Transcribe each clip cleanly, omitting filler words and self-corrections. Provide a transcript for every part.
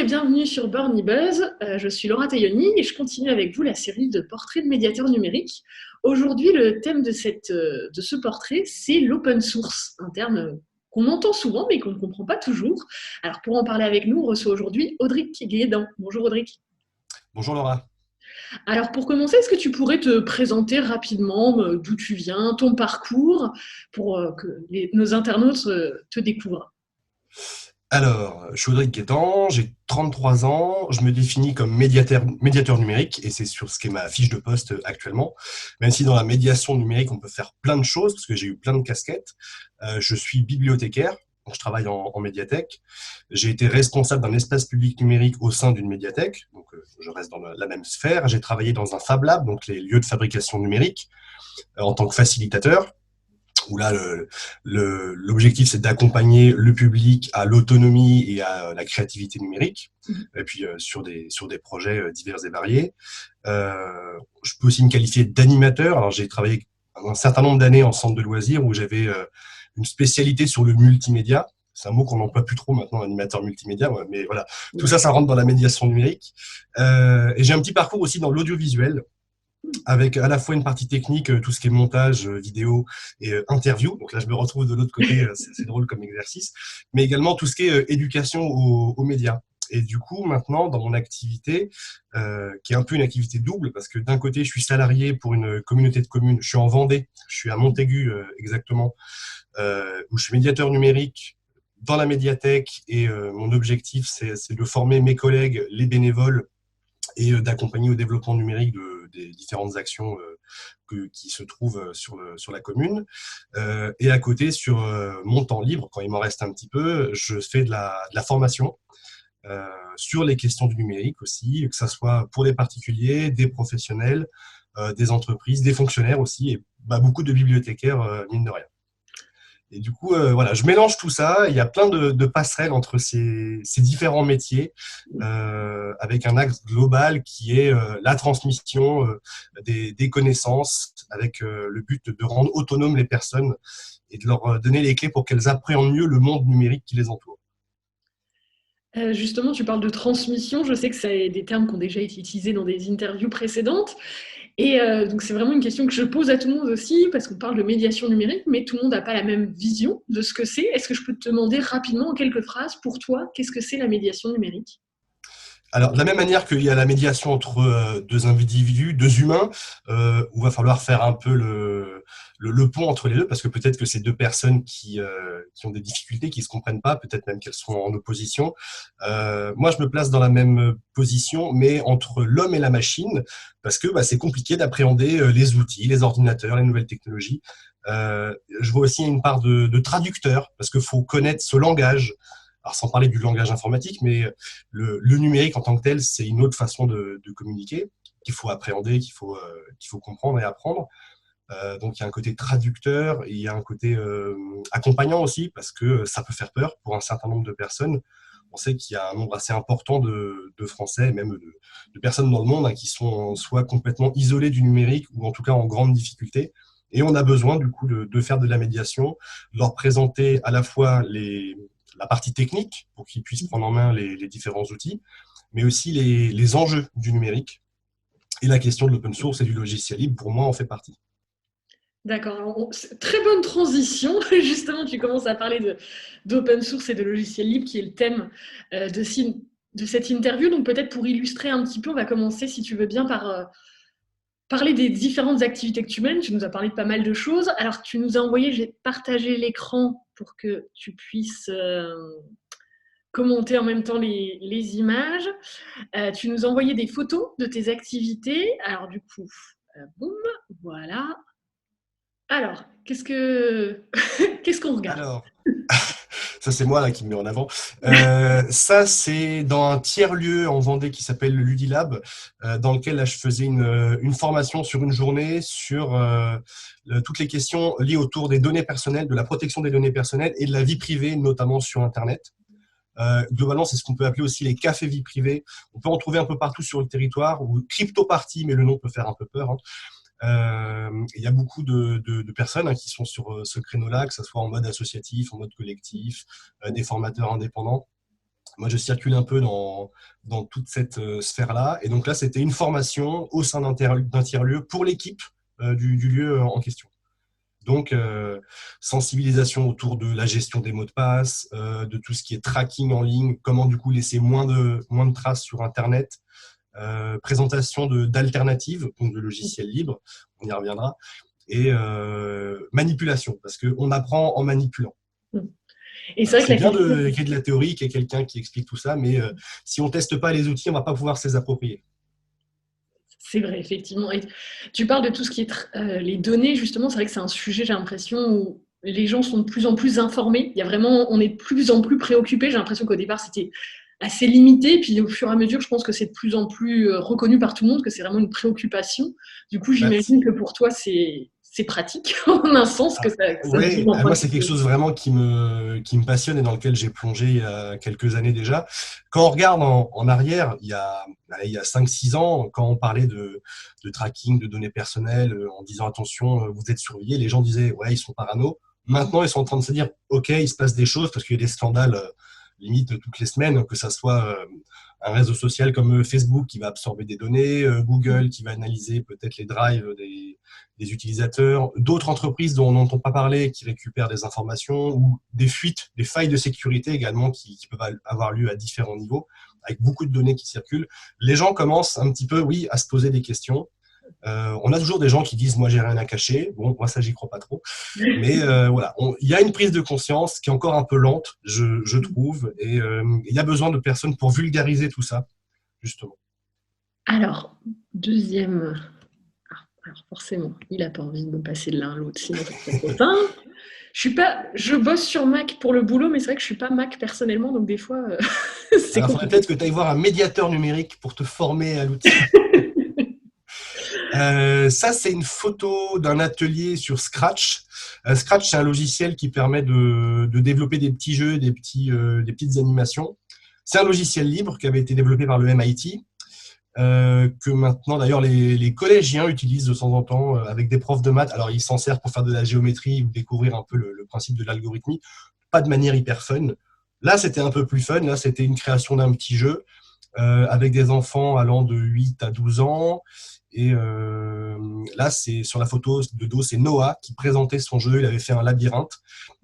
bienvenue sur Borny Buzz. Je suis Laura Tailloni et je continue avec vous la série de portraits de médiateurs numériques. Aujourd'hui, le thème de ce portrait, c'est l'open source, un terme qu'on entend souvent mais qu'on ne comprend pas toujours. Alors pour en parler avec nous, on reçoit aujourd'hui Audric Guédan. Bonjour Audric. Bonjour Laura. Alors pour commencer, est-ce que tu pourrais te présenter rapidement d'où tu viens, ton parcours, pour que nos internautes te découvrent? Alors, je suis Audric Guétan, j'ai 33 ans, je me définis comme médiateur numérique et c'est sur ce qu'est ma fiche de poste actuellement. Même si dans la médiation numérique, on peut faire plein de choses parce que j'ai eu plein de casquettes. Je suis bibliothécaire, donc je travaille en médiathèque. J'ai été responsable d'un espace public numérique au sein d'une médiathèque, donc je reste dans la même sphère. J'ai travaillé dans un Fab Lab, donc les lieux de fabrication numérique, en tant que facilitateur, où là, l'objectif, c'est d'accompagner le public à l'autonomie et à la créativité numérique, et puis sur des projets divers et variés. Je peux aussi me qualifier d'animateur. Alors, j'ai travaillé un certain nombre d'années en centre de loisirs où j'avais une spécialité sur le multimédia. C'est un mot qu'on n'emploie plus trop maintenant, animateur multimédia, mais voilà, tout ça, ça rentre dans la médiation numérique. Et j'ai un petit parcours aussi dans l'audiovisuel, avec à la fois une partie technique, tout ce qui est montage, vidéo et interview. Donc là, je me retrouve de l'autre côté, c'est drôle comme exercice. Mais également tout ce qui est éducation aux médias. Et du coup, maintenant, dans mon activité, qui est un peu une activité double, parce que d'un côté, je suis salarié pour une communauté de communes. Je suis en Vendée, je suis à Montaigu exactement, où je suis médiateur numérique dans la médiathèque. Et mon objectif, c'est de former mes collègues, les bénévoles, et d'accompagner au développement numérique des différentes actions qui se trouvent sur la commune. Et à côté, sur mon temps libre, quand il m'en reste un petit peu, je fais de la formation sur les questions du numérique aussi, que ce soit pour les particuliers, des professionnels, des entreprises, des fonctionnaires aussi, et beaucoup de bibliothécaires, mine de rien. Et du coup, voilà, je mélange tout ça. Il y a plein de passerelles entre ces différents métiers, avec un axe global qui est la transmission des connaissances, avec le but de rendre autonomes les personnes et de leur donner les clés pour qu'elles appréhendent mieux le monde numérique qui les entoure. Justement, tu parles de transmission. Je sais que c'est des termes qui ont déjà été utilisés dans des interviews précédentes. Et donc, c'est vraiment une question que je pose à tout le monde aussi, parce qu'on parle de médiation numérique, mais tout le monde n'a pas la même vision de ce que c'est. Est-ce que je peux te demander rapidement, en quelques phrases, pour toi, qu'est-ce que c'est la médiation numérique? Alors, de la même manière qu'il y a la médiation entre deux individus, deux humains, où il va falloir faire un peu le pont entre les deux, parce que peut-être que c'est deux personnes qui ont des difficultés, qui ne se comprennent pas, peut-être même qu'elles sont en opposition. Moi, je me place dans la même position, mais entre l'homme et la machine, parce que c'est compliqué d'appréhender les outils, les ordinateurs, les nouvelles technologies. Je vois aussi une part de traducteur, parce qu'il faut connaître ce langage. Alors, sans parler du langage informatique, mais le numérique en tant que tel, c'est une autre façon de communiquer qu'il faut appréhender, qu'il faut comprendre et apprendre. Donc, il y a un côté traducteur, et il y a un côté accompagnant aussi, parce que ça peut faire peur pour un certain nombre de personnes. On sait qu'il y a un nombre assez important de Français, et même de personnes dans le monde, qui sont soit complètement isolés du numérique, ou en tout cas en grande difficulté. Et on a besoin, du coup, de faire de la médiation, de leur présenter à la fois la partie technique pour qu'ils puissent prendre en main les différents outils, mais aussi les enjeux du numérique. Et la question de l'open source et du logiciel libre, pour moi, en fait partie. D'accord. Très bonne transition. Justement, tu commences à parler d'open source et de logiciels libres, qui est le thème de cette interview. Donc peut-être pour illustrer un petit peu, on va commencer, si tu veux bien, par parler des différentes activités que tu mènes. Tu nous as parlé de pas mal de choses. Alors, tu nous as envoyé, j'ai partagé l'écran pour que tu puisses commenter en même temps les images. Tu nous as envoyé des photos de tes activités. Alors, du coup, boum, voilà. Alors, qu'est-ce qu'on regarde? Alors, ça c'est moi là qui me mets en avant. Ça c'est dans un tiers-lieu en Vendée qui s'appelle le Ludilab, dans lequel là, je faisais une formation sur une journée sur toutes les questions liées autour des données personnelles, de la protection des données personnelles et de la vie privée, notamment sur Internet. Globalement, c'est ce qu'on peut appeler aussi les cafés vie privée. On peut en trouver un peu partout sur le territoire, ou crypto party, mais le nom peut faire un peu peur, hein. Il y a beaucoup de personnes qui sont sur ce créneau-là, que ce soit en mode associatif, en mode collectif, des formateurs indépendants. Moi, je circule un peu dans toute cette sphère-là. Et donc là, c'était une formation au sein d'un tiers-lieu pour l'équipe du lieu en question. Donc, sensibilisation autour de la gestion des mots de passe, de tout ce qui est tracking en ligne, comment du coup laisser moins de traces sur Internet, présentation d'alternatives, donc de logiciels libres, on y reviendra, et manipulation, parce qu'on apprend en manipulant. Et c'est vrai que C'est la bien question... d'écrire de la théorie, qu'il y ait quelqu'un qui explique tout ça, mais si on ne teste pas les outils, on ne va pas pouvoir se les approprier. C'est vrai, effectivement. Et tu parles de tout ce qui est les données, justement, c'est vrai que c'est un sujet, j'ai l'impression, où les gens sont de plus en plus informés. Il y a vraiment, on est de plus en plus préoccupés. J'ai l'impression qu'au départ, c'était assez limité. Puis au fur et à mesure, je pense que c'est de plus en plus reconnu par tout le monde, que c'est vraiment une préoccupation. Du coup, Bah, j'imagine que pour toi, c'est pratique, en un sens, que ça se vive ouais, en moi point. c'est quelque chose vraiment qui me passionne et dans lequel j'ai plongé il y a quelques années déjà. Quand on regarde en arrière, il y a 5-6 ans, quand on parlait de tracking, de données personnelles, en disant attention, vous êtes surveillés, les gens disaient ouais, ils sont parano. Maintenant, ils sont en train de se dire ok, il se passe des choses parce qu'il y a des scandales limite toutes les semaines, que ça soit un réseau social comme Facebook qui va absorber des données, Google qui va analyser peut-être les drives des utilisateurs, d'autres entreprises dont on n'entend pas parler qui récupèrent des informations ou des fuites, des failles de sécurité également qui peuvent avoir lieu à différents niveaux, avec beaucoup de données qui circulent. Les gens commencent un petit peu, oui, à se poser des questions. On a toujours des gens qui disent moi j'ai rien à cacher. Bon, moi ça j'y crois pas trop. Mais voilà, il y a une prise de conscience qui est encore un peu lente, je trouve, et il y a besoin de personnes pour vulgariser tout ça, justement. Alors, deuxième... Alors forcément, il n'a pas envie de me passer de l'un à l'autre, sinon ça serait trop simple. Je bosse sur Mac pour le boulot, mais c'est vrai que je suis pas Mac personnellement, donc des fois, c'est Alors, il faudrait compliqué. peut-être que tu ailles voir un médiateur numérique pour te former à l'outil. Ça, c'est une photo d'un atelier sur Scratch. Scratch, c'est un logiciel qui permet de développer des petits jeux, des petites animations. C'est un logiciel libre qui avait été développé par le MIT, que maintenant, d'ailleurs, les collégiens utilisent de temps en temps avec des profs de maths. Alors, ils s'en servent pour faire de la géométrie ou découvrir un peu le principe de l'algorithmie, pas de manière hyper fun. Là, c'était un peu plus fun. Là, c'était une création d'un petit jeu avec des enfants allant de 8 à 12 ans. Et là, c'est sur la photo de dos, c'est Noah qui présentait son jeu. Il avait fait un labyrinthe.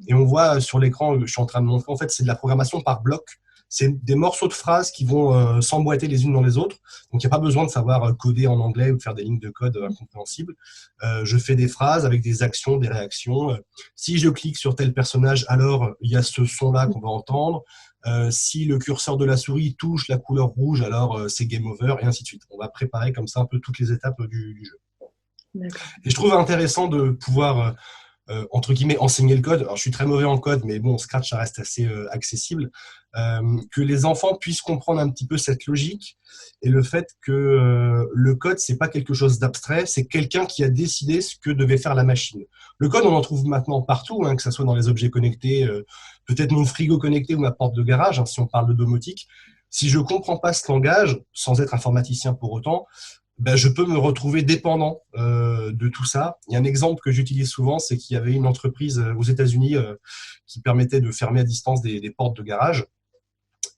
Et on voit sur l'écran, je suis en train de montrer, en fait, c'est de la programmation par bloc. C'est des morceaux de phrases qui vont s'emboîter les unes dans les autres. Donc, il n'y a pas besoin de savoir coder en anglais ou de faire des lignes de code incompréhensibles. Je fais des phrases avec des actions, des réactions. Si je clique sur tel personnage, alors il y a ce son-là qu'on va entendre. Si le curseur de la souris touche la couleur rouge, alors c'est game over, et ainsi de suite. On va préparer comme ça un peu toutes les étapes du jeu. D'accord. Et je trouve intéressant de pouvoir entre guillemets enseigner le code. Alors je suis très mauvais en code, mais bon, Scratch ça reste assez accessible. Que les enfants puissent comprendre un petit peu cette logique et le fait que le code c'est pas quelque chose d'abstrait, c'est quelqu'un qui a décidé ce que devait faire la machine. Le code on en trouve maintenant partout, hein, que ce soit dans les objets connectés, peut-être mon frigo connecté ou ma porte de garage, hein, si on parle de domotique. Si je comprends pas ce langage, sans être informaticien pour autant, ben, je peux me retrouver dépendant de tout ça. Il y a un exemple que j'utilise souvent, c'est qu'il y avait une entreprise aux États-Unis qui permettait de fermer à distance des portes de garage.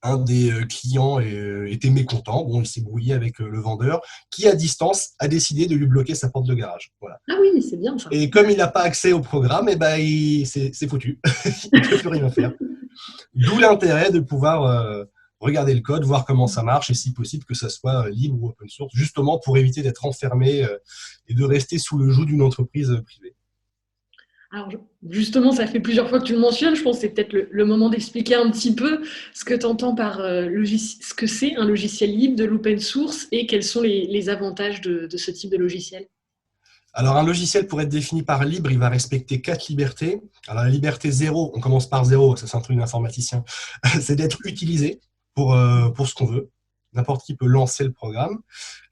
Un des clients était mécontent. Bon, il s'est brouillé avec le vendeur qui, à distance, a décidé de lui bloquer sa porte de garage. Voilà. Ah oui, c'est bien ça. Et comme il n'a pas accès au programme, eh ben, c'est foutu. Il ne peut plus rien faire. D'où l'intérêt de pouvoir regarder le code, voir comment ça marche et si possible que ça soit libre ou open source, justement pour éviter d'être enfermé et de rester sous le joug d'une entreprise privée. Alors justement, ça fait plusieurs fois que tu le mentionnes. Je pense que c'est peut-être le moment d'expliquer un petit peu ce que tu entends par ce que c'est un logiciel libre, de l'open source et quels sont les avantages de ce type de logiciel. Alors, un logiciel, pour être défini par libre, il va respecter 4 libertés. Alors, la liberté 0, on commence par 0, ça c'est un truc d'informaticien, c'est d'être utilisé pour ce qu'on veut. N'importe qui peut lancer le programme.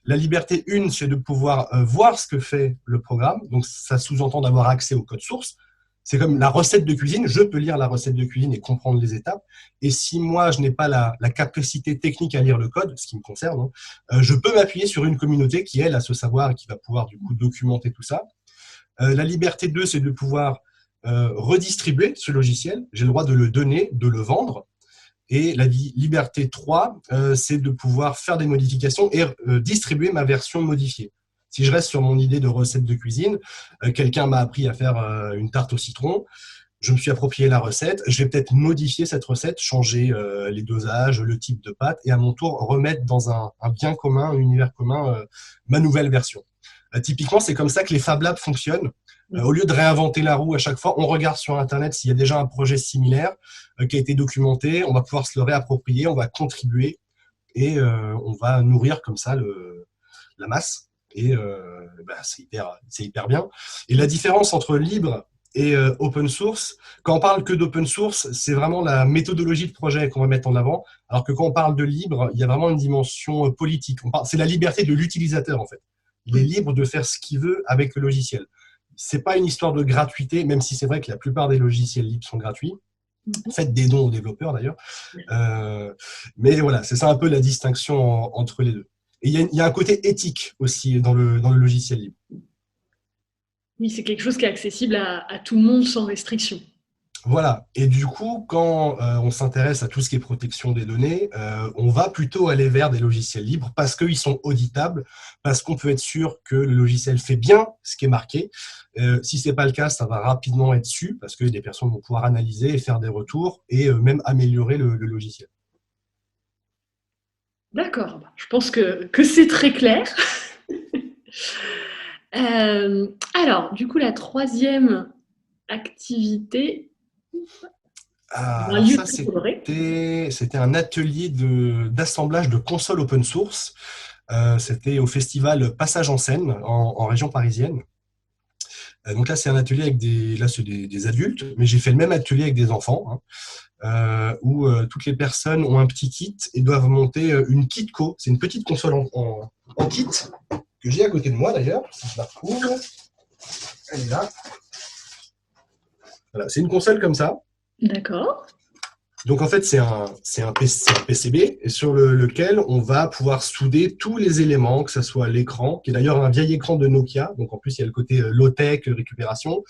La liberté 1, c'est de pouvoir voir ce que fait le programme. Donc, ça sous-entend d'avoir accès au code source. C'est comme la recette de cuisine. Je peux lire la recette de cuisine et comprendre les étapes. Et si moi, je n'ai pas la capacité technique à lire le code, ce qui me concerne, hein, je peux m'appuyer sur une communauté qui, elle, a ce savoir et qui va pouvoir, du coup, documenter tout ça. La liberté 2, c'est de pouvoir redistribuer ce logiciel. J'ai le droit de le donner, de le vendre. Et la liberté 3, c'est de pouvoir faire des modifications et distribuer ma version modifiée. Si je reste sur mon idée de recette de cuisine, quelqu'un m'a appris à faire une tarte au citron, je me suis approprié la recette, je vais peut-être modifier cette recette, changer les dosages, le type de pâte, et à mon tour remettre dans un bien commun, un univers commun, ma nouvelle version. Typiquement, c'est comme ça que les Fab Labs fonctionnent. Au lieu de réinventer la roue à chaque fois, on regarde sur Internet s'il y a déjà un projet similaire qui a été documenté, on va pouvoir se le réapproprier, on va contribuer et on va nourrir comme ça la masse. Et c'est hyper bien. Et la différence entre libre et open source, quand on parle que d'open source, c'est vraiment la méthodologie de projet qu'on va mettre en avant, alors que quand on parle de libre, il y a vraiment une dimension politique. C'est la liberté de l'utilisateur, en fait. Il est libre de faire ce qu'il veut avec le logiciel. C'est pas une histoire de gratuité, même si c'est vrai que la plupart des logiciels libres sont gratuits. Faites des dons aux développeurs, d'ailleurs. Mais voilà, c'est ça un peu la distinction entre les deux. Et il y a un côté éthique aussi dans le logiciel libre. Oui, c'est quelque chose qui est accessible à tout le monde sans restriction. Voilà. Et du coup, quand on s'intéresse à tout ce qui est protection des données, on va plutôt aller vers des logiciels libres parce qu'ils sont auditables, parce qu'on peut être sûr que le logiciel fait bien ce qui est marqué. Si ce n'est pas le cas, ça va rapidement être su parce que des personnes vont pouvoir analyser et faire des retours et même améliorer le logiciel. D'accord, je pense que c'est très clair. Alors, du coup, la troisième activité, Alors ça, c'était un atelier d'assemblage de consoles open source. C'était au festival Passage en Seine, en région parisienne. Donc là, c'est un atelier avec des adultes, mais j'ai fait le même atelier avec des enfants, où toutes les personnes ont un petit kit et doivent monter une KitCo. C'est une petite console en kit, que j'ai à côté de moi d'ailleurs, si je la retrouve. Elle est là. Voilà, c'est une console comme ça. D'accord. Donc en fait, c'est un PCB sur lequel on va pouvoir souder tous les éléments, que ce soit l'écran, qui est d'ailleurs un vieil écran de Nokia, donc en plus il y a le côté low-tech, récupération,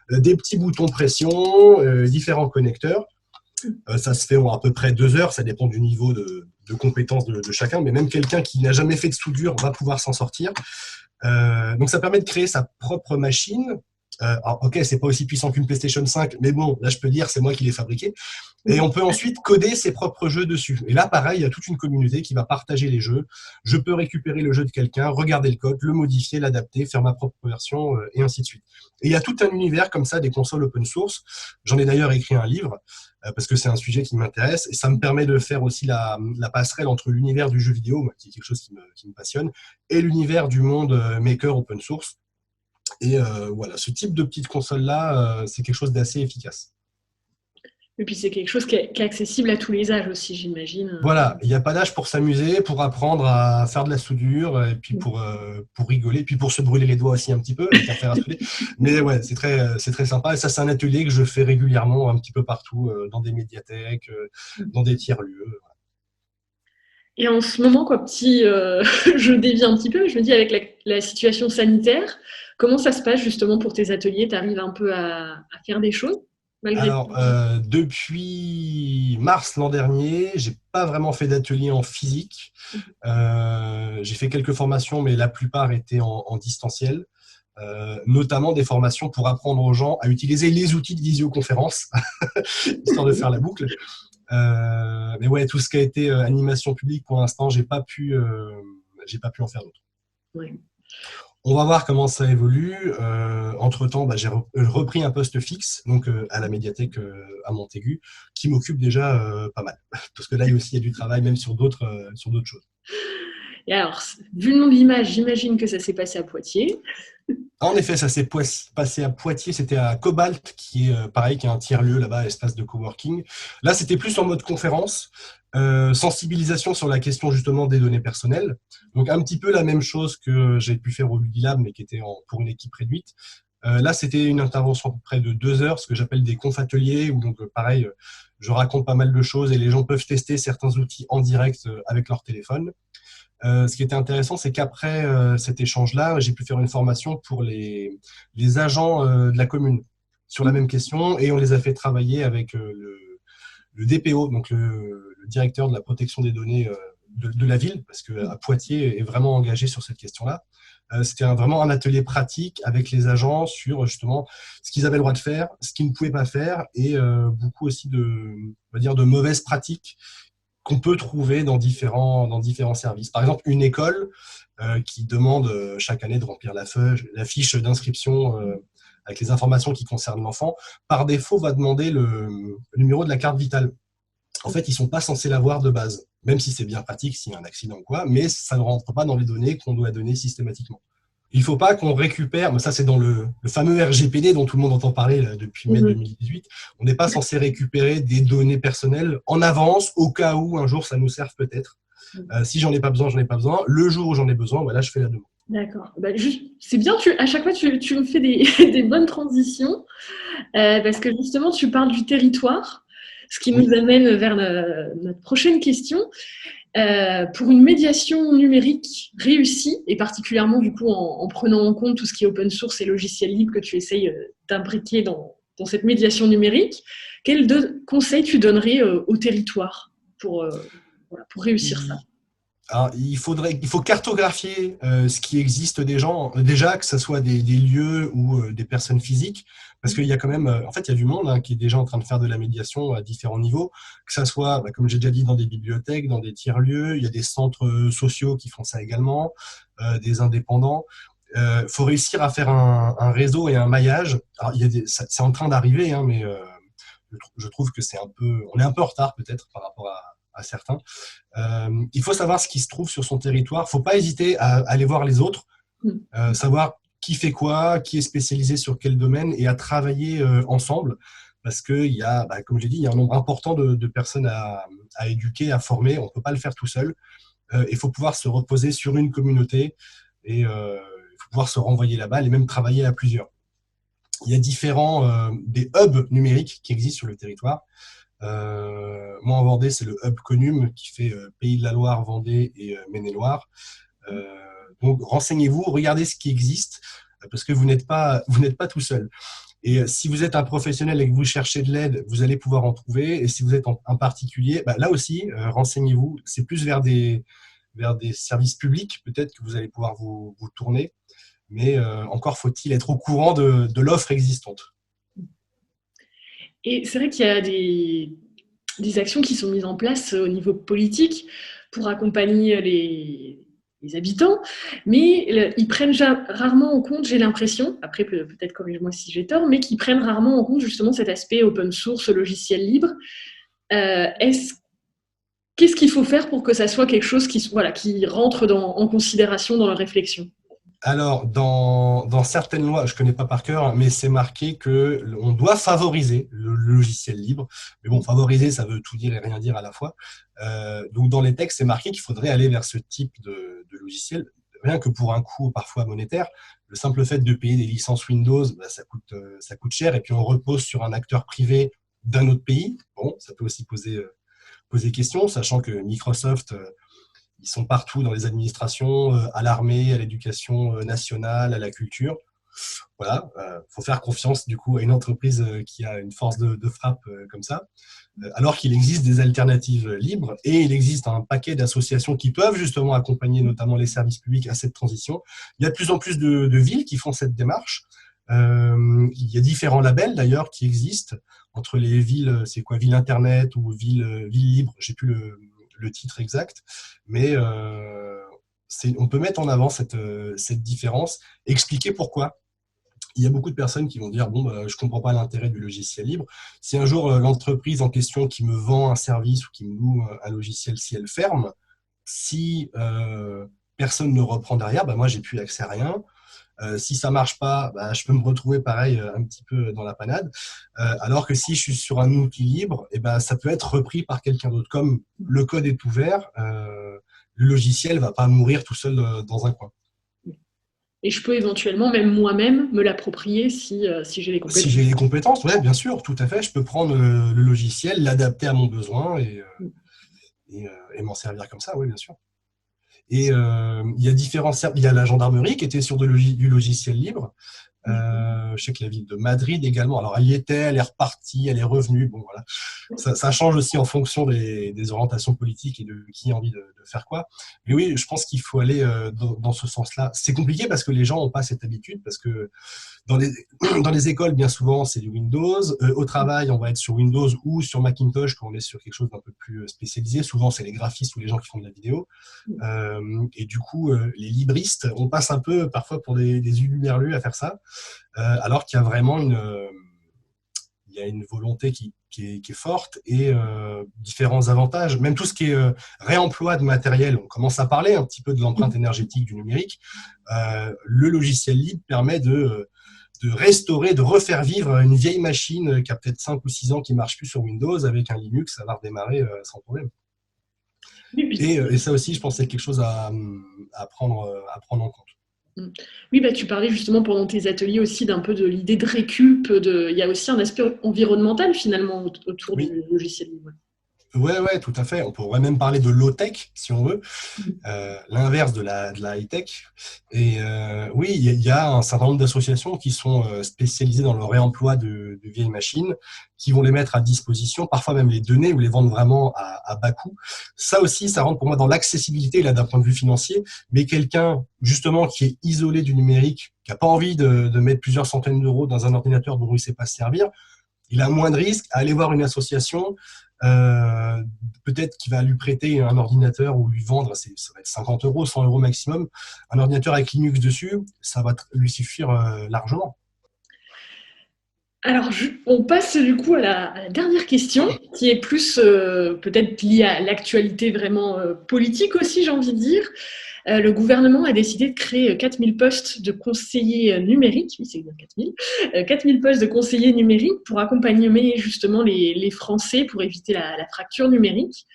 des petits boutons pression, différents connecteurs. Ça se fait en à peu près 2 heures, ça dépend du niveau de compétence de chacun, mais même quelqu'un qui n'a jamais fait de soudure va pouvoir s'en sortir. Donc ça permet de créer sa propre machine. Alors, ok, c'est pas aussi puissant qu'une PlayStation 5, mais bon, là je peux dire c'est moi qui l'ai fabriqué. Et on peut ensuite coder ses propres jeux dessus. Et là, pareil, il y a toute une communauté qui va partager les jeux. Je peux récupérer le jeu de quelqu'un, regarder le code, le modifier, l'adapter, faire ma propre version, et ainsi de suite. Et il y a tout un univers comme ça des consoles open source. J'en ai d'ailleurs écrit un livre, parce que c'est un sujet qui m'intéresse. Et ça me permet de faire aussi la passerelle entre l'univers du jeu vidéo, qui est quelque chose qui me passionne, et l'univers du monde maker open source. Et voilà, ce type de petite console-là, c'est quelque chose d'assez efficace. Et puis c'est quelque chose qui est accessible à tous les âges aussi, j'imagine. Voilà, il n'y a pas d'âge pour s'amuser, pour apprendre à faire de la soudure, et puis pour rigoler, puis pour se brûler les doigts aussi un petit peu, avec un fer à souder. Mais ouais, c'est très sympa. Et ça, c'est un atelier que je fais régulièrement un petit peu partout, dans des médiathèques, dans des tiers-lieux. Voilà. Et en ce moment, je dévie un petit peu, mais je me dis avec la situation sanitaire, comment ça se passe justement pour tes ateliers? Tu arrives un peu à faire des choses malgré tout? Alors, depuis mars l'an dernier, j'ai pas vraiment fait d'atelier en physique. J'ai fait quelques formations, mais la plupart étaient en distanciel. Notamment des formations pour apprendre aux gens à utiliser les outils de visioconférence, histoire de faire la boucle. Mais ouais, tout ce qui a été animation publique, pour l'instant, j'ai pas pu en faire d'autres. Ouais. On va voir comment ça évolue. Entre-temps, j'ai repris un poste fixe, donc à la médiathèque à Montaigu, qui m'occupe déjà pas mal. Parce que là, il y a aussi du travail, même sur d'autres choses. Et alors, vu le nom de l'image, j'imagine que ça s'est passé à Poitiers. En effet, ça s'est passé à Poitiers, c'était à Cobalt, qui est pareil, qui est un tiers-lieu là-bas, espace de coworking. Là, c'était plus en mode conférence, sensibilisation sur la question justement des données personnelles. Donc un petit peu la même chose que j'ai pu faire au Ludilab, mais qui était pour une équipe réduite. Là, c'était une intervention à peu près de 2 heures, ce que j'appelle des conf-ateliers, où donc pareil, je raconte pas mal de choses et les gens peuvent tester certains outils en direct avec leur téléphone. Ce qui était intéressant, c'est qu'après cet échange-là, j'ai pu faire une formation pour les agents de la commune sur la même question et on les a fait travailler avec le DPO, donc le directeur de la protection des données de la ville, parce qu'à Poitiers est vraiment engagé sur cette question-là. C'était vraiment un atelier pratique avec les agents sur justement ce qu'ils avaient le droit de faire, ce qu'ils ne pouvaient pas faire, et beaucoup aussi on va dire, de mauvaises pratiques qu'on peut trouver dans différents services. Par exemple, une école qui demande chaque année de remplir la fiche d'inscription avec les informations qui concernent l'enfant, par défaut va demander le numéro de la carte vitale. En fait, ils ne sont pas censés l'avoir de base, même si c'est bien pratique s'il y a un accident ou quoi, mais ça ne rentre pas dans les données qu'on doit donner systématiquement. Il ne faut pas qu'on récupère, mais ça c'est dans le fameux RGPD dont tout le monde entend parler là, depuis mai 2018, on n'est pas censé récupérer des données personnelles en avance au cas où un jour ça nous serve peut-être. Si j'en ai pas besoin, j'en ai pas besoin. Le jour où j'en ai besoin, voilà, je fais la demande. D'accord. C'est bien, à chaque fois tu me fais des bonnes transitions, parce que justement tu parles du territoire, ce qui nous amène vers notre prochaine question. Pour une médiation numérique réussie, et particulièrement du coup en prenant en compte tout ce qui est open source et logiciel libre que tu essayes d'imbriquer dans cette médiation numérique, quels deux conseils tu donnerais au territoire pour réussir ça? Alors, il faut cartographier ce qui existe déjà, que ce soit des lieux ou des personnes physiques, parce qu'il y a quand même, en fait, il y a du monde qui est déjà en train de faire de la médiation à différents niveaux, que ça soit, comme j'ai déjà dit, dans des bibliothèques, dans des tiers-lieux, il y a des centres sociaux qui font ça également, des indépendants. Faut réussir à faire un réseau et un maillage. Alors, c'est en train d'arriver, mais je trouve que on est un peu en retard peut-être par rapport à certains. Il faut savoir ce qui se trouve sur son territoire. Il ne faut pas hésiter à aller voir les autres, savoir qui fait quoi, qui est spécialisé sur quel domaine, et à travailler ensemble, parce qu'il y a, comme j'ai dit, il y a un nombre important de personnes à éduquer, à former. On ne peut pas le faire tout seul. Il faut pouvoir se reposer sur une communauté, et il faut pouvoir se renvoyer la balle et même travailler à plusieurs. Il y a des hubs numériques qui existent sur le territoire. Moi en Vendée, c'est le hub Conum qui fait Pays de la Loire, Vendée et Maine-et-Loire. Donc renseignez-vous, regardez ce qui existe, parce que vous n'êtes pas tout seul. Et si vous êtes un professionnel et que vous cherchez de l'aide, vous allez pouvoir en trouver. Et si vous êtes un particulier, là aussi, renseignez-vous. C'est plus vers des services publics peut-être que vous allez pouvoir vous tourner. Mais encore faut-il être au courant de l'offre existante. Et c'est vrai qu'il y a des actions qui sont mises en place au niveau politique pour accompagner les habitants, mais ils prennent rarement en compte, j'ai l'impression, après peut-être corrige-moi si j'ai tort, mais qu'ils prennent rarement en compte justement cet aspect open source, logiciel libre. Qu'est-ce qu'il faut faire pour que ça soit quelque chose qui rentre en considération dans leur réflexion? Alors, dans certaines lois, je ne connais pas par cœur, mais c'est marqué qu'on doit favoriser le logiciel libre. Mais bon, favoriser, ça veut tout dire et rien dire à la fois. Donc, dans les textes, c'est marqué qu'il faudrait aller vers ce type de logiciel, rien que pour un coût parfois monétaire. Le simple fait de payer des licences Windows, ça coûte cher. Et puis, on repose sur un acteur privé d'un autre pays. Bon, ça peut aussi poser question, sachant que Microsoft... ils sont partout dans les administrations, à l'armée, à l'éducation nationale, à la culture. Voilà, faut faire confiance du coup à une entreprise qui a une force de frappe comme ça, alors qu'il existe des alternatives libres et il existe un paquet d'associations qui peuvent justement accompagner notamment les services publics à cette transition. Il y a de plus en plus de villes qui font cette démarche. Il y a différents labels d'ailleurs qui existent entre les villes, c'est quoi, ville internet ou ville libre, j'ai plus le titre exact, mais on peut mettre en avant cette différence, expliquer pourquoi. Il y a beaucoup de personnes qui vont dire bon, je ne comprends pas l'intérêt du logiciel libre. Si un jour l'entreprise en question qui me vend un service ou qui me loue un logiciel, si elle ferme, si personne ne reprend derrière, moi j'ai plus accès à rien. Si ça marche pas, je peux me retrouver pareil un petit peu dans la panade. Alors que si je suis sur un outil libre, ça peut être repris par quelqu'un d'autre. Comme le code est ouvert, le logiciel va pas mourir tout seul dans un coin. Et je peux éventuellement, même moi-même, me l'approprier si j'ai les compétences. Si j'ai les compétences, ouais, bien sûr, tout à fait. Je peux prendre le logiciel, l'adapter à mon besoin et m'en servir comme ça, oui, bien sûr. Et il y a la gendarmerie qui était sur du logiciel libre. Je sais que la ville de Madrid également. Alors, elle y était, elle est repartie, elle est revenue. Bon, voilà. Ça change aussi en fonction des orientations politiques et de qui a envie de faire quoi. Mais oui, je pense qu'il faut aller dans ce sens-là. C'est compliqué parce que les gens n'ont pas cette habitude, parce que dans les, dans les écoles, bien souvent, c'est du Windows. Au travail, on va être sur Windows ou sur Macintosh quand on est sur quelque chose d'un peu plus spécialisé. Souvent, c'est les graphistes ou les gens qui font de la vidéo. Et du coup, les libristes, on passe un peu parfois pour des huluberlus à faire ça, alors qu'il y a vraiment il y a une volonté qui est forte et différents avantages. Même tout ce qui est réemploi de matériel, on commence à parler un petit peu de l'empreinte énergétique du numérique. Le logiciel libre permet de restaurer, de refaire vivre une vieille machine qui a peut-être 5 ou 6 ans qui ne marche plus sur Windows. Avec un Linux, ça va redémarrer sans problème. Et ça aussi, je pense que c'est quelque chose à prendre en compte. Oui, bah, tu parlais justement pendant tes ateliers aussi d'un peu de l'idée de récup. Il y a aussi un aspect environnemental finalement autour Oui. du logiciel libre. Ouais, tout à fait. On pourrait même parler de low-tech, si on veut, l'inverse de la high-tech. Et oui, il y a un certain nombre d'associations qui sont spécialisées dans le réemploi de vieilles machines, qui vont les mettre à disposition, parfois même les donner ou les vendre vraiment à bas coût. Ça aussi, ça rentre pour moi dans l'accessibilité, là, d'un point de vue financier. Mais quelqu'un, justement, qui est isolé du numérique, qui n'a pas envie de mettre plusieurs centaines d'euros dans un ordinateur dont il ne sait pas se servir, il a moins de risques à aller voir une association, peut-être qu'il va lui prêter un ordinateur ou lui vendre, ça va être 50 euros, 100 euros maximum, un ordinateur avec Linux dessus, ça va lui suffire largement. Alors, on passe du coup à la dernière question, qui est plus peut-être liée à l'actualité vraiment politique aussi, j'ai envie de dire. Le gouvernement a décidé de créer 4000 postes de conseillers numériques, oui c'est bien 4000, 4000 postes de conseillers numériques pour accompagner justement les Français pour éviter la fracture numérique.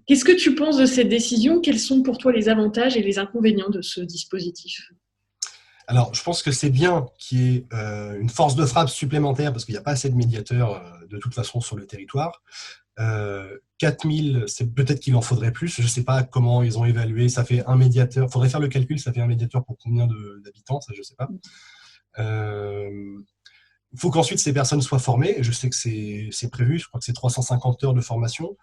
Qu'est-ce que tu penses de cette décision? Quels sont pour toi les avantages et les inconvénients de ce dispositif? Alors, je pense que c'est bien qu'il y ait une force de frappe supplémentaire parce qu'il n'y a pas assez de médiateurs de toute façon sur le territoire. 4000, c'est peut-être qu'il en faudrait plus. Je ne sais pas comment ils ont évalué. Ça fait un médiateur. Il faudrait faire le calcul. Ça fait un médiateur pour combien d'habitants? Ça, je ne sais pas. Il faut qu'ensuite ces personnes soient formées. Je sais que c'est prévu. Je crois que c'est 350 heures de formation.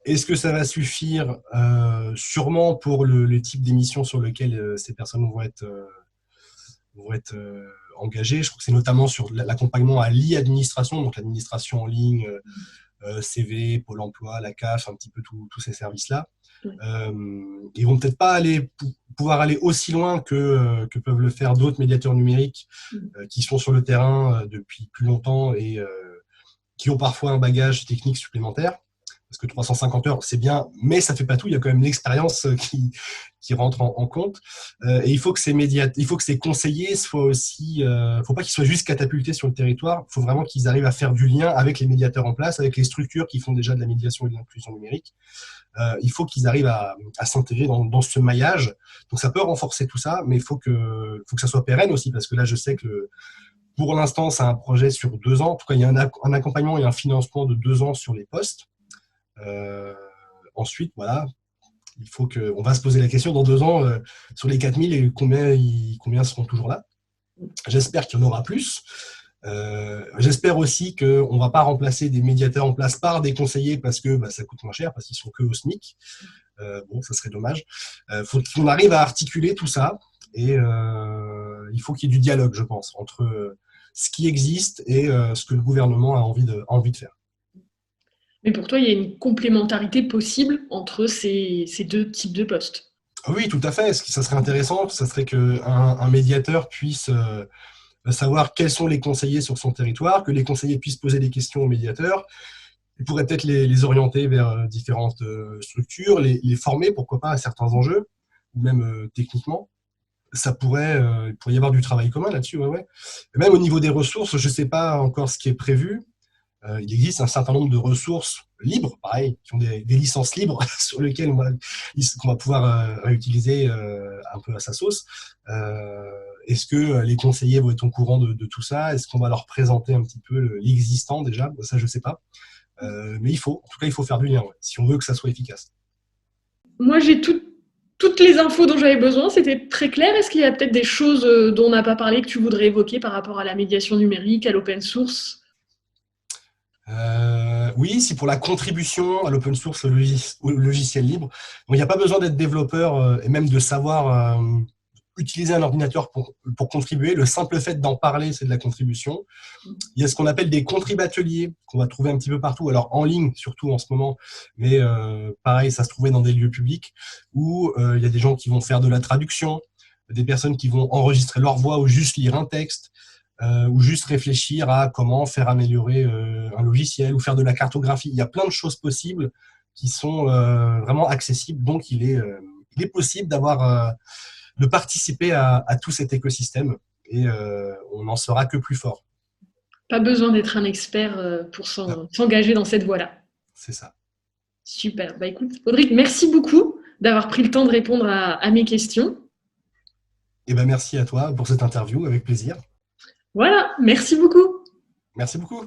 Est-ce que ça va suffire? Sûrement pour le type d'émission sur lequel ces personnes vont être engagées. Je crois que c'est notamment sur l'accompagnement à l'e-administration, donc l'administration en ligne, CV, Pôle emploi, la CAF, un petit peu tous ces services-là. Ils vont peut-être pas pouvoir aller aussi loin que peuvent le faire d'autres médiateurs numériques qui sont sur le terrain depuis plus longtemps et qui ont parfois un bagage technique supplémentaire. Parce que 350 heures, c'est bien, mais ça ne fait pas tout. Il y a quand même l'expérience qui rentre en compte. Et il faut que ces conseillers soient aussi... Il ne faut pas qu'ils soient juste catapultés sur le territoire. Il faut vraiment qu'ils arrivent à faire du lien avec les médiateurs en place, avec les structures qui font déjà de la médiation et de l'inclusion numérique. Il faut qu'ils arrivent à s'intégrer dans ce maillage. Donc ça peut renforcer tout ça, mais il faut que ça soit pérenne aussi, parce que là, je sais que pour l'instant, c'est un projet sur 2 ans. En tout cas, il y a un accompagnement et un financement de 2 ans sur les postes. Ensuite, voilà, on va se poser la question dans 2 ans sur les 4000 et combien seront toujours là. J'espère qu'il y en aura plus. J'espère aussi qu'on ne va pas remplacer des médiateurs en place par des conseillers parce que ça coûte moins cher, parce qu'ils sont que au SMIC. Bon, ça serait dommage. Faut qu'on arrive à articuler tout ça et il faut qu'il y ait du dialogue, je pense, entre ce qui existe et ce que le gouvernement a envie de faire. Mais pour toi, il y a une complémentarité possible entre ces 2 types de postes? Oui, tout à fait. Ce qui ça serait intéressant, ça serait qu'un médiateur puisse savoir quels sont les conseillers sur son territoire, que les conseillers puissent poser des questions aux médiateurs. Il pourrait peut-être les orienter vers différentes structures, les former, pourquoi pas, à certains enjeux, ou même techniquement. Il pourrait y avoir du travail commun là-dessus. Ouais. Et même au niveau des ressources, je ne sais pas encore ce qui est prévu. Il existe un certain nombre de ressources libres, pareil, qui ont des licences libres sur lesquelles qu'on va pouvoir réutiliser un peu à sa sauce. Est-ce que les conseillers vont être au courant de tout ça? Est-ce qu'on va leur présenter un petit peu l'existant déjà? Ça, je ne sais pas. Mais en tout cas, il faut faire du lien, si on veut que ça soit efficace. Moi, j'ai toute toutes les infos dont j'avais besoin, c'était très clair. Est-ce qu'il y a peut-être des choses dont on n'a pas parlé que tu voudrais évoquer par rapport à la médiation numérique, à l'open source? Oui, si pour la contribution à l'open source, au logiciel libre, bon, il n'y a pas besoin d'être développeur et même de savoir utiliser un ordinateur pour contribuer. Le simple fait d'en parler, c'est de la contribution. Il y a ce qu'on appelle des contribateliers qu'on va trouver un petit peu partout, alors en ligne surtout en ce moment, mais pareil, ça se trouvait dans des lieux publics où il y a des gens qui vont faire de la traduction, des personnes qui vont enregistrer leur voix ou juste lire un texte, ou juste réfléchir à comment faire améliorer un logiciel ou faire de la cartographie. Il y a plein de choses possibles qui sont vraiment accessibles, donc il est possible de participer à tout cet écosystème et on n'en sera que plus fort. Pas besoin d'être un expert pour s'engager dans cette voie-là. C'est ça. Super. Bah écoute, Audric, merci beaucoup d'avoir pris le temps de répondre à mes questions. Et ben merci à toi pour cette interview, avec plaisir. Voilà, merci beaucoup. Merci beaucoup.